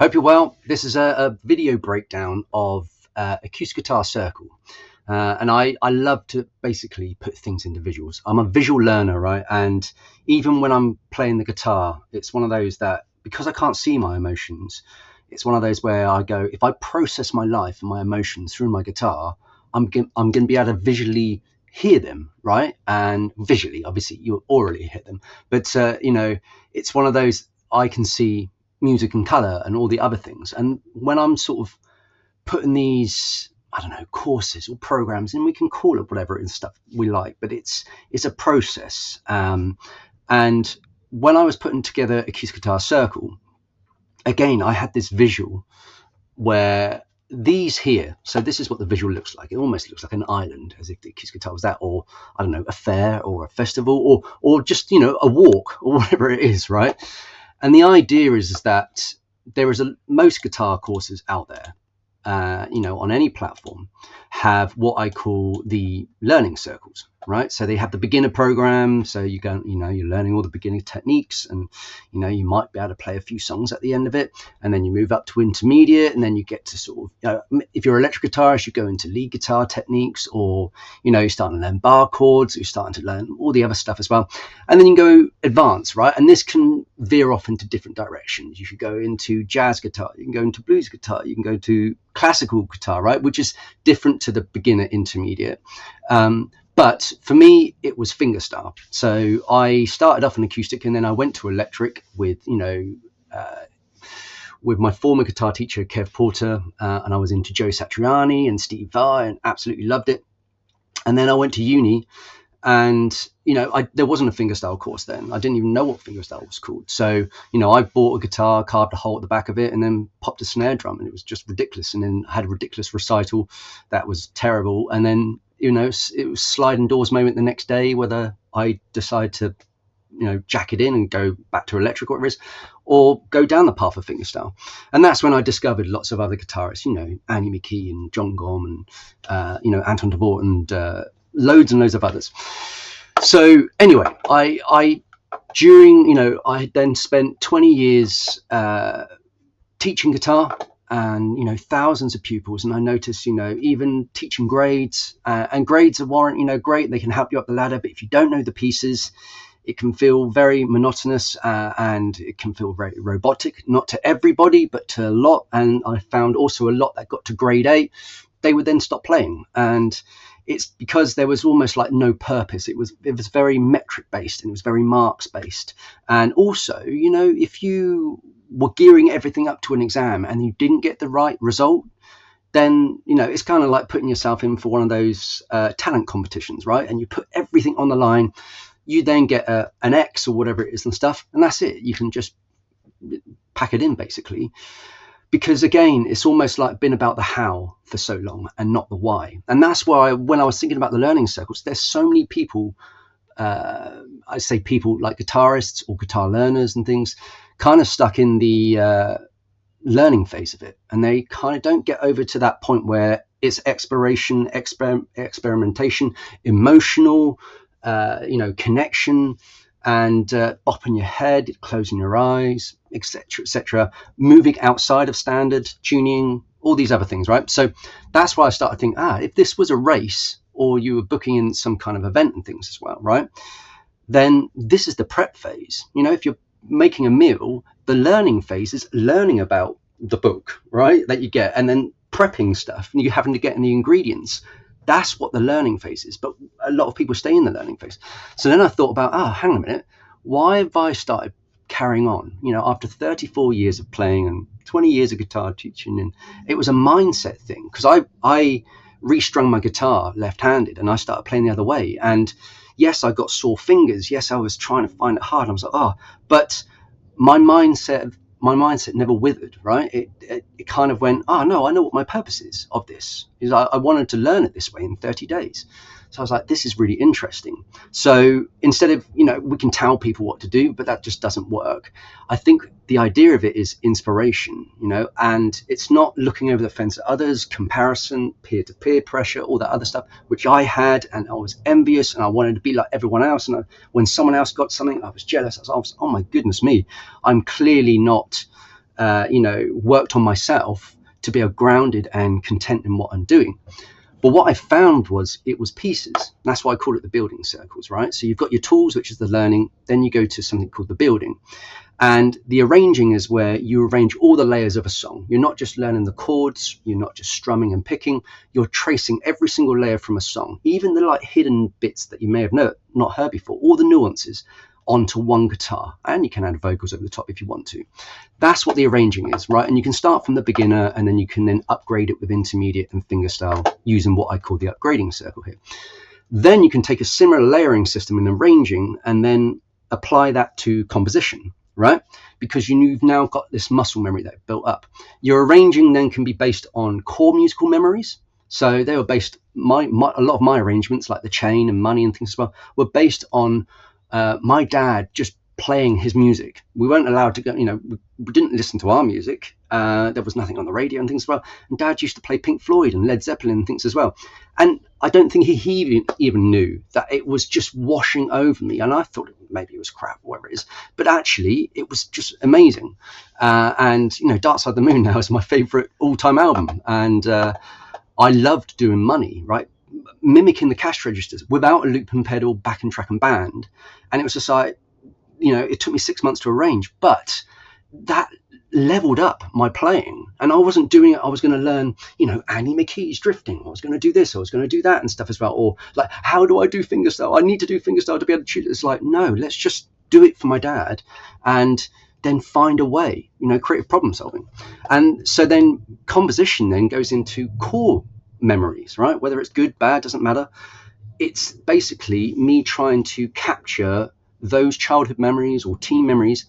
Hope you're well. This is a video breakdown of Acoustic Guitar Circle. And I love to basically put things into visuals. I'm a visual learner, right? And even when I'm playing the guitar, it's one of those that, because I can't see my emotions, it's one of those where I go, if I process my life and my emotions through my guitar, I'm going to be able to visually hear them, right? And visually, obviously, you orally hear them. But, it's one of those, I can see music and color and all the other things. And when I'm sort of putting these, I don't know, courses or programs, and we can call it whatever it is, stuff we like, but it's a process. And when I was putting together Acoustic Guitar Circle, again, I had this visual where these here, so this is what the visual looks like. It almost looks like an island, as if the acoustic guitar was that, or I don't know, a fair or a festival, or just, a walk or whatever it is, right? And the idea is that there is most guitar courses out there, on any platform, have what I call the learning circles, right? So they have the beginner program. So you go, you're learning all the beginning techniques, and, you might be able to play a few songs at the end of it. And then you move up to intermediate, and then you get to sort of, if you're an electric guitarist, you go into lead guitar techniques, or, you're starting to learn bar chords, you're starting to learn all the other stuff as well. And then you go advanced, right? And this can veer off into different directions. You could go into jazz guitar, you can go into blues guitar, you can go to classical guitar, right? Which is different to the beginner intermediate. But for me, it was fingerstyle. So I started off in acoustic, and then I went to electric with, with my former guitar teacher, Kev Porter, and I was into Joe Satriani and Steve Vai, and absolutely loved it. And then I went to uni, and, there wasn't a fingerstyle course then. I didn't even know what fingerstyle was called. So, I bought a guitar, carved a hole at the back of it, and then popped a snare drum, and it was just ridiculous. And then I had a ridiculous recital that was terrible. And then, it was sliding doors moment the next day, whether I decide to, jack it in and go back to electric, whatever it is, or go down the path of fingerstyle. And that's when I discovered lots of other guitarists, Annie McKee and John Gom and, Anton DeVore and loads and loads of others. So anyway, I then spent 20 years teaching guitar, and thousands of pupils, and I noticed even teaching grades, and grades are great, they can help you up the ladder, but if you don't know the pieces, it can feel very monotonous, and it can feel very robotic, not to everybody but to a lot. And I found also a lot that got to grade 8, they would then stop playing, and it's because there was almost like no purpose. It was very metric based, and it was very marks based. And also, if you were gearing everything up to an exam and you didn't get the right result, then, it's kind of like putting yourself in for one of those talent competitions, right? And you put everything on the line, you then get an X or whatever it is and stuff, and that's it. You can just pack it in, basically. Because again, it's almost like been about the how for so long and not the why. And that's why when I was thinking about the learning circles, there's so many people, I say people like guitarists or guitar learners and things, kind of stuck in the learning phase of it. And they kind of don't get over to that point where it's exploration, experimentation, emotional, connection, and bopping your head, closing your eyes, etc., moving outside of standard tuning, all these other things, right? So that's why I started thinking, if this was a race, or you were booking in some kind of event and things as well, right? Then this is the prep phase. If you're making a meal, the learning phase is learning about the book, right, that you get, and then prepping stuff, and you having to get in the ingredients. That's what the learning phase is. But a lot of people stay in the learning phase. So then I thought about, hang on a minute, why have I started carrying on? After 34 years of playing and 20 years of guitar teaching, and it was a mindset thing, because I restrung my guitar left-handed and I started playing the other way. And yes, I got sore fingers. Yes, I was trying to find it hard. I was like, but my mindset never withered, right? It kind of went, no, I know what my purpose is of this. Is I wanted to learn it this way in 30 days. So I was like, this is really interesting. So instead of, we can tell people what to do, but that just doesn't work. I think the idea of it is inspiration, and it's not looking over the fence at others, comparison, peer-to-peer pressure, all that other stuff, which I had, and I was envious, and I wanted to be like everyone else. And when someone else got something, I was jealous. I was, oh my goodness me, I'm clearly not worked on myself to be grounded and content in what I'm doing. But what I found was it was pieces. That's why I call it the building circles, right? So you've got your tools, which is the learning. Then you go to something called the building. And the arranging is where you arrange all the layers of a song. You're not just learning the chords. You're not just strumming and picking. You're tracing every single layer from a song, even the hidden bits that you may have not heard before, all the nuances onto one guitar. And you can add vocals over the top if you want to. That's what the arranging is, right? And you can start from the beginner, and then you can then upgrade it with intermediate and fingerstyle using what I call the upgrading circle here. Then you can take a similar layering system in arranging and then apply that to composition, right? Because you've now got this muscle memory that built up. Your arranging then can be based on core musical memories. So they were based, a lot of my arrangements, like The Chain and Money and things as well, were based on my dad just playing his music. We weren't allowed to go, we didn't listen to our music. There was nothing on the radio and things as well. And Dad used to play Pink Floyd and Led Zeppelin and things as well. And I don't think he even knew that it was just washing over me. And I thought maybe it was crap or whatever it is. But actually, it was just amazing. And Dark Side of the Moon now is my favorite all-time album. And I loved doing Money, right? Mimicking the cash registers without a loop and pedal, backing track and band. And it was just like, it took me 6 months to arrange, but that leveled up my playing. And I wasn't doing it. I was going to learn, Annie McKee's drifting. I was going to do this. I was going to do that and stuff as well. Or like, how do I do fingerstyle? I need to do fingerstyle to be able to choose. It's like, no, let's just do it for my dad and then find a way, creative problem solving. And so then composition then goes into core memories, right? Whether it's good, bad, doesn't matter. It's basically me trying to capture those childhood memories or teen memories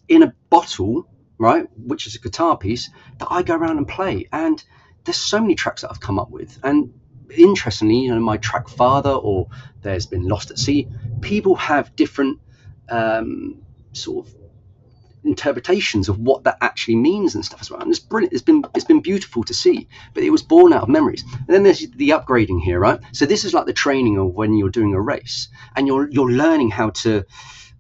in a bottle, right, which is a guitar piece that I go around and play. And there's so many tracks that I've come up with. And interestingly, my track Father, or there's been Lost at Sea, people have different sort of interpretations of what that actually means and stuff as well. And it's brilliant. It's been beautiful to see, but it was born out of memories. And then there's the upgrading here, right? So this is like the training of when you're doing a race and you're learning how to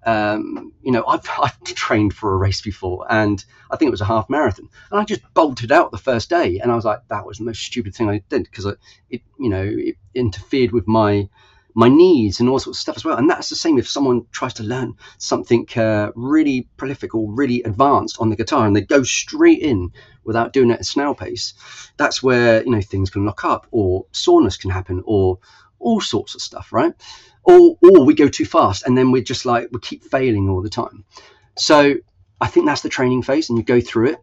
I've trained for a race before, and I think it was a half marathon, and I just bolted out the first day, and I was like, that was the most stupid thing I did, because it interfered with my needs and all sorts of stuff as well. And that's the same if someone tries to learn something really prolific or really advanced on the guitar and they go straight in without doing it at snail pace. That's where things can lock up, or soreness can happen, or all sorts of stuff, right? Or we go too fast and then we're just like, we keep failing all the time. So I think that's the training phase, and you go through it.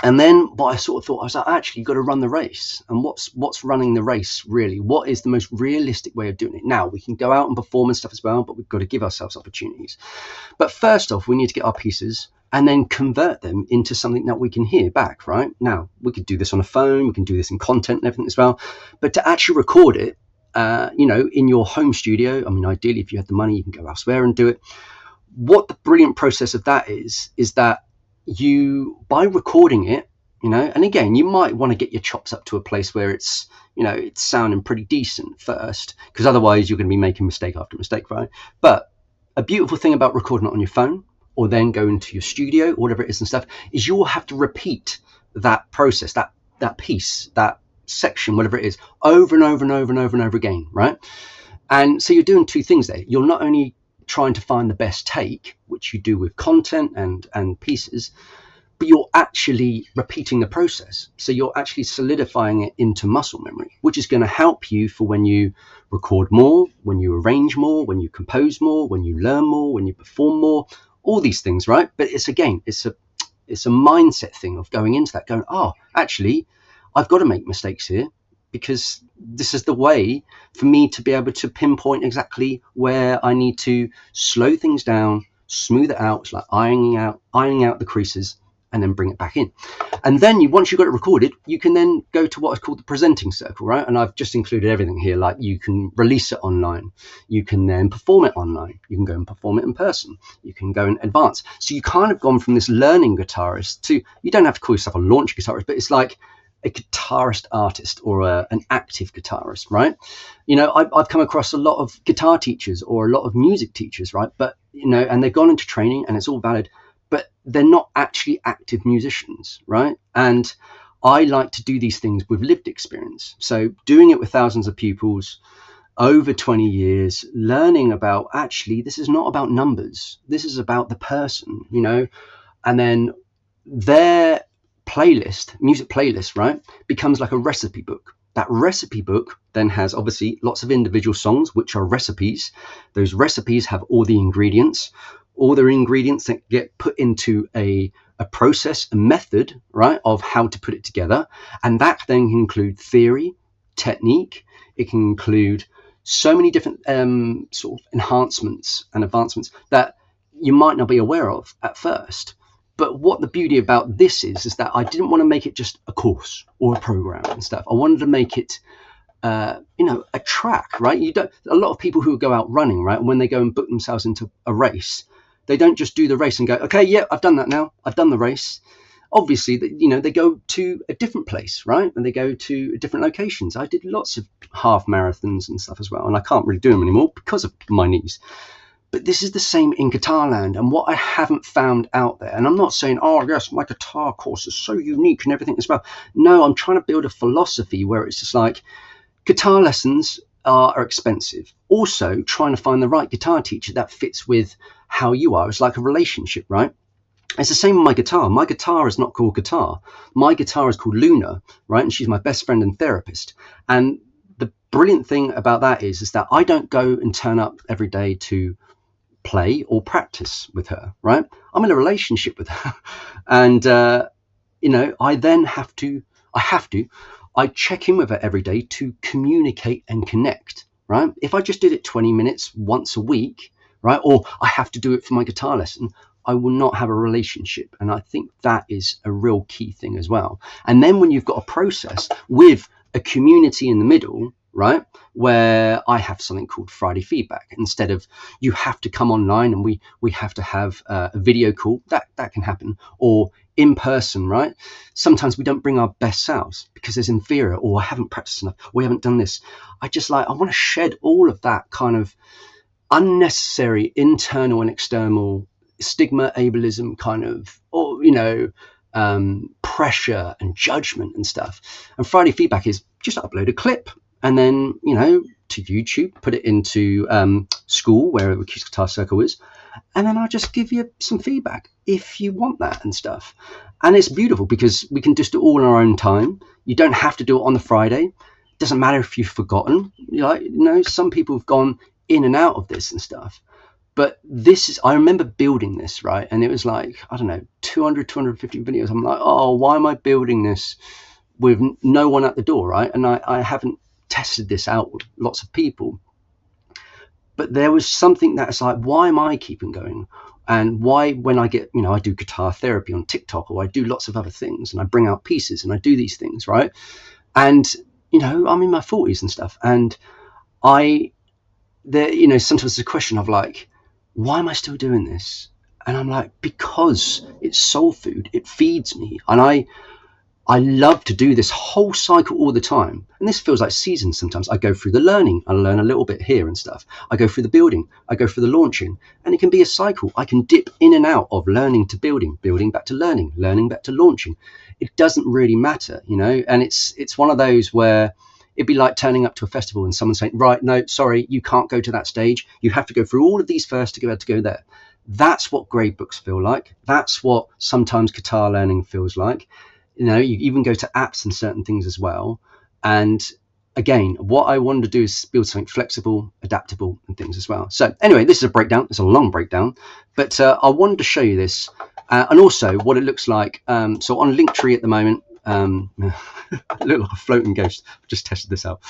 And then what I sort of thought, I was like, actually, you've got to run the race. And what's running the race, really? What is the most realistic way of doing it? Now, we can go out and perform and stuff as well, but we've got to give ourselves opportunities. But first off, we need to get our pieces and then convert them into something that we can hear back, right? Now, we could do this on a phone. We can do this in content and everything as well. But to actually record it, in your home studio, I mean, ideally, if you had the money, you can go elsewhere and do it. What the brilliant process of that is that you, by recording it, and again, you might want to get your chops up to a place where it's sounding pretty decent first, because otherwise you're going to be making mistake after mistake, right? But a beautiful thing about recording it on your phone, or then going to your studio, or whatever it is and stuff, is you'll have to repeat that process, that piece, that section, whatever it is, over and over and over and over and over again, right? And so you're doing two things there. You're not only trying to find the best take, which you do with content and pieces, but you're actually repeating the process. So you're actually solidifying it into muscle memory, which is going to help you for when you record more, when you arrange more, when you compose more, when you learn more, when you perform more, all these things, right? But it's a mindset thing of going into that, going, oh, actually, I've got to make mistakes here, because this is the way for me to be able to pinpoint exactly where I need to slow things down, smooth it out. It's like ironing out the creases, and then bring it back in. And then once you've got it recorded, you can then go to what is called the presenting circle, right? And I've just included everything here. Like, you can release it online. You can then perform it online. You can go and perform it in person. You can go and advance. So you kind of gone from this learning guitarist to, you don't have to call yourself a launch guitarist, but it's like a guitarist artist, or an active guitarist, right? I've come across a lot of guitar teachers or a lot of music teachers, right? But, and they've gone into training, and it's all valid, but they're not actually active musicians, right? And I like to do these things with lived experience. So doing it with thousands of pupils over 20 years, learning about, actually, this is not about numbers. This is about the person, you know, and then their playlist, music playlist, right, becomes like a recipe book. That recipe book then has obviously lots of individual songs, which are recipes. Those recipes have all the ingredients that get put into a process, a method, right, of how to put it together. And that then can include theory, technique. It can include so many different sort of enhancements and advancements that you might not be aware of at first. But what the beauty about this is that I didn't want to make it just a course or a program and stuff. I wanted to make it, you know, a track, right? A lot of people who go out running, right, and when they go and book themselves into a race, they don't just do the race and go, okay, yeah, I've done that now. I've done the race. Obviously, you know, they go to a different place, right? And they go to different locations. I did lots of half marathons and stuff as well. And I can't really do them anymore because of my knees. But this is the same in guitar land. And what I haven't found out there, and I'm not saying, oh, yes, my guitar course is so unique and everything as well. No, I'm trying to build a philosophy where it's just like, guitar lessons are expensive. Also, trying to find the right guitar teacher that fits with how you are. It's like a relationship, right? It's the same with my guitar. My guitar is not called Guitar. My guitar is called Luna, right? And she's my best friend and therapist. And the brilliant thing about that is that I don't go and turn up every day to play or practice with her, right? I'm in a relationship with her. And, you know, I check in with her every day to communicate and connect, right? If I just did it 20 minutes once a week, right? Or I have to do it for my guitar lesson, I will not have a relationship. And I think that is a real key thing as well. And then when you've got a process with a community in the middle, right, where I have something called Friday feedback, instead of you have to come online and we have to have a video call, that can happen, or in person, right? Sometimes we don't bring our best selves because there's inferior, or I haven't practiced enough, or we haven't done this. I want to shed all of that kind of unnecessary internal and external stigma, ableism kind of, or, you know, pressure and judgment and stuff. And Friday feedback is just upload a clip and then, you know, to YouTube, put it into school where the Acoustic Guitar Circle is, and then I'll just give you some feedback if you want that and stuff. And it's beautiful because we can just do it all in our own time. You don't have to do it on the Friday. It doesn't matter if you've forgotten. You know, some people have gone in and out of this and stuff. But I remember building this, right? And it was like, I don't know, 250 videos. I'm like, oh, why am I building this with no one at the door, right? And I haven't tested this out with lots of people. But there was something that's like, why am I keeping going? And why, when I get, you know, I do guitar therapy on TikTok, or I do lots of other things, and I bring out pieces and I do these things, right? And, you know, I'm in my 40s and stuff. And you know, sometimes it's a question of like, why am I still doing this? And I'm like, because it's soul food. It feeds me. And I love to do this whole cycle all the time. And this feels like seasons sometimes. I go through the learning. I learn a little bit here and stuff. I go through the building. I go through the launching. And it can be a cycle. I can dip in and out of learning to building, building back to learning, learning back to launching. It doesn't really matter, you know. And it's one of those where it'd be like turning up to a festival and someone saying, right, no, sorry, you can't go to that stage. You have to go through all of these first to be able to go there. That's what grade books feel like. That's what sometimes guitar learning feels like. You know, you even go to apps and certain things as well. And again, what I wanted to do is build something flexible, adaptable, and things as well. So anyway, this is a breakdown. It's a long breakdown, but I wanted to show you this and also what it looks like. So on Linktree at the moment, I look like a floating ghost. I've just tested this out.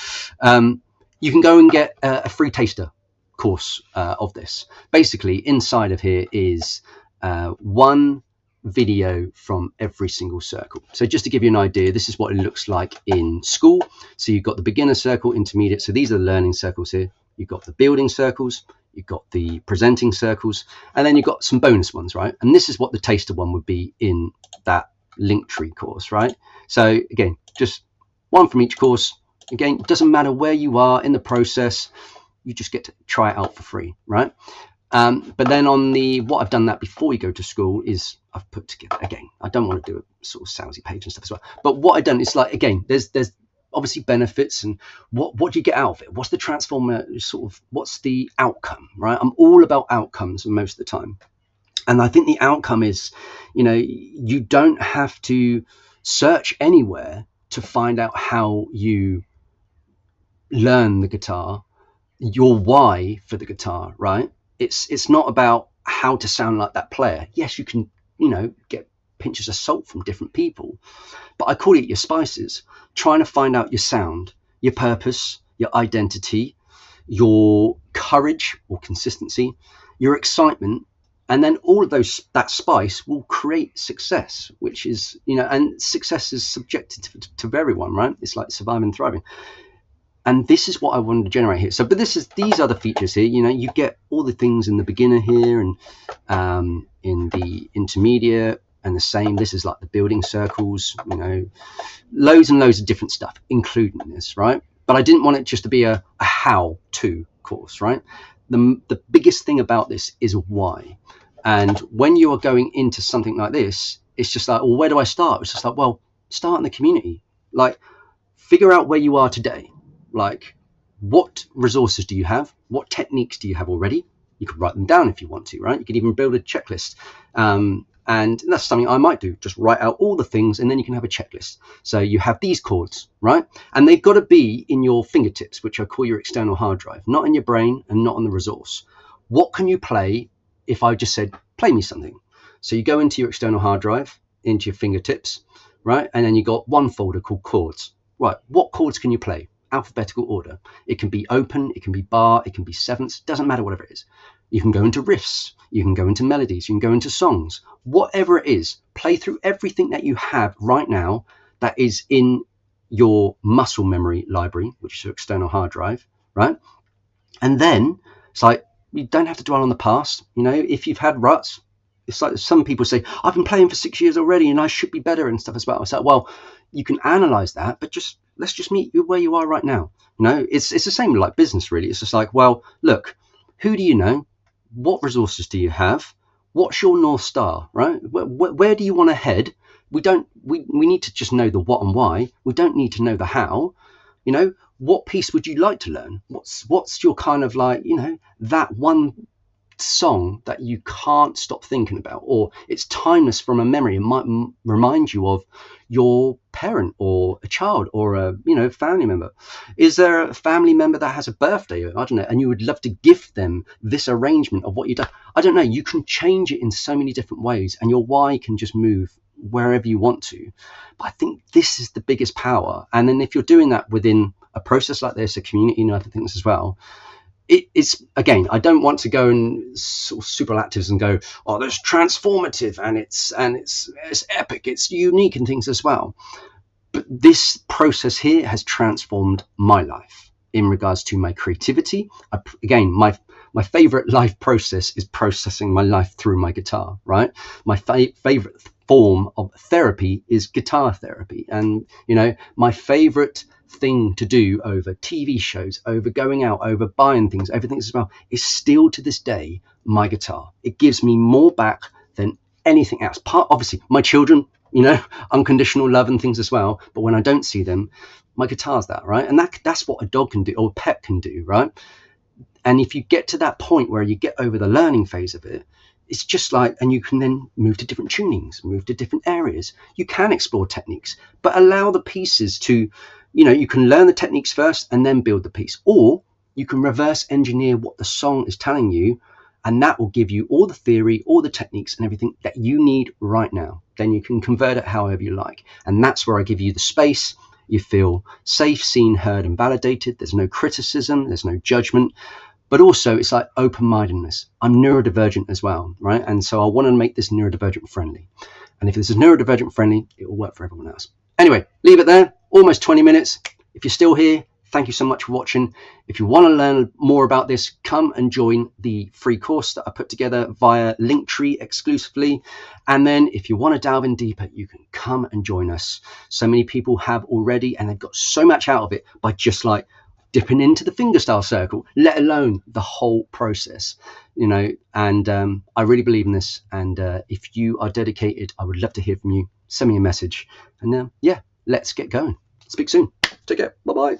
You can go and get a free taster course of this. Basically, inside of here is one video from every single circle. So just to give you an idea, this is what it looks like in school. So you've got the beginner circle, intermediate. So these are the learning circles here. You've got the building circles, you've got the presenting circles, and then you've got some bonus ones, right? And this is what the taster one would be in that Linktree course, right? So again, just one from each course. Again, it doesn't matter where you are in the process, you just get to try it out for free, right? But then on what I've done that before you go to school is I've put together, again, I don't want to do a sort of salesy page and stuff as well, but what I've done is like, again, there's obviously benefits, and what do you get out of it? What's the transformer, sort of, what's the outcome, right? I'm all about outcomes most of the time. And I think the outcome is, you don't have to search anywhere to find out how you learn the guitar, your why for the guitar, right? It's not about how to sound like that player. Yes, you can, get pinches of salt from different people, but I call it your spices. Trying to find out your sound, your purpose, your identity, your courage or consistency, your excitement, and then all of that spice will create success, which is, and success is subjective to everyone, right? It's like surviving and thriving. And this is what I wanted to generate here. So, but these are the features here. You get all the things in the beginner here, and in the intermediate, and the same. This is like the building circles, loads and loads of different stuff, including this, right? But I didn't want it just to be a how-to course, right? The biggest thing about this is why. And when you are going into something like this, it's just like, well, where do I start? It's just like, well, start in the community. Like, figure out where you are today. Like, what resources do you have? What techniques do you have already? You could write them down if you want to, right? You could even build a checklist. And that's something I might do. Just write out all the things, and then you can have a checklist. So you have these chords, right? And they've got to be in your fingertips, which I call your external hard drive, not in your brain and not on the resource. What can you play if I just said, play me something? So you go into your external hard drive, into your fingertips, right? And then you got one folder called chords. Right, what chords can you play? Alphabetical order. It can be open, it can be bar, it can be sevenths, doesn't matter whatever it is. You can go into riffs, you can go into melodies, you can go into songs, whatever it is. Play through everything that you have right now that is in your muscle memory library, which is your external hard drive, right? And then it's like, you don't have to dwell on the past. If you've had ruts, it's like some people say, I've been playing for 6 years already and I should be better and stuff as well. I said, well, you can analyze that, but let's just meet you where you are right now. It's the same like business, really. It's just like, well, look, who do you know? What resources do you have? What's your North Star, right? Where do you want to head? We need to just know the what and why. We don't need to know the how. What piece would you like to learn? What's your kind of like, that one song that you can't stop thinking about, or it's timeless from a memory. It might remind you of your parent or a child or a family member. Is there a family member that has a birthday, I don't know, and you would love to gift them this arrangement of what you've done? I don't know. You can change it in so many different ways, and your why can just move wherever you want to. But I think this is the biggest power. And then if you're doing that within a process like this, a community and other things as well, it's, again, I don't want to go and sort of superlatives and go, oh, that's transformative and it's epic, it's unique and things as well. But this process here has transformed my life in regards to my creativity. Again, my favorite life process is processing my life through my guitar, right? My favorite form of therapy is guitar therapy. And, my favorite thing to do over TV shows, over going out, over buying things, everything as well, is still to this day my guitar. It gives me more back than anything else. Obviously, my children, unconditional love and things as well. But when I don't see them, my guitar's that, right? And that's what a dog can do, or a pet can do, right? And if you get to that point where you get over the learning phase of it, it's just like, and you can then move to different tunings, move to different areas. You can explore techniques, but allow the pieces to, you can learn the techniques first and then build the piece. Or you can reverse engineer what the song is telling you, and that will give you all the theory, all the techniques and everything that you need right now. Then you can convert it however you like. And that's where I give you the space. You feel safe, seen, heard and validated. There's no criticism, there's no judgment. But also it's like open-mindedness. I'm neurodivergent as well, right? And so I want to make this neurodivergent friendly. And if this is neurodivergent friendly, it will work for everyone else. Anyway, leave it there. Almost 20 minutes. If you're still here, thank you so much for watching. If you want to learn more about this, come and join the free course that I put together via Linktree exclusively. And then if you want to delve in deeper, you can come and join us. So many people have already, and they've got so much out of it by just like dipping into the fingerstyle circle, let alone the whole process, you know. And I really believe in this. And if you are dedicated, I would love to hear from you. Send me a message. And yeah, let's get going. Speak soon. Take care. Bye-bye.